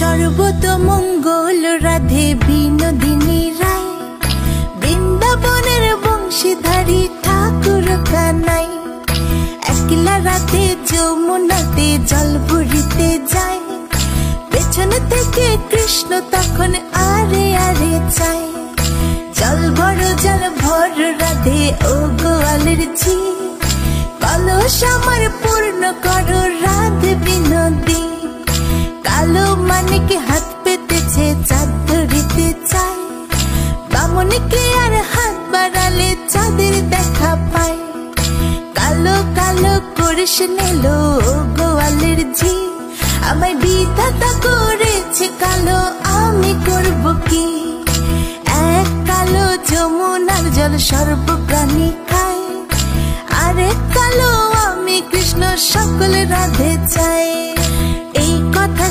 সর্বতমঙ্গল রাধে বিনোদিনী রায়, বৃন্দাবনের বংশীধারী ঠাকুর কানাই। একলা রাতে যমুনাতে জল ভরিতে যায়, পেছন থেকে কৃষ্ণ তখন আরে আরে চায়। জল ভর রাধে ও গোয়ালের ঝি, কলস আমার পূর্ণ করো রাধে বিনোদী। কালো মানিকে হাত পেতেছে চাঁদ ধরিতে চায়, বামনকে আর হাত বাড়ালে চাঁদের দেখা পায়। কালো কালো করিস নিলো গোয়ালের ঝি, আমায় বিধাতা করেছে কালো, আমি করব কি? এক কালো যমুনার জল সর্বপ্রাণী খায়, আরেক কালো আমি কৃষ্ণ সকল রাধে চাই। এই কথা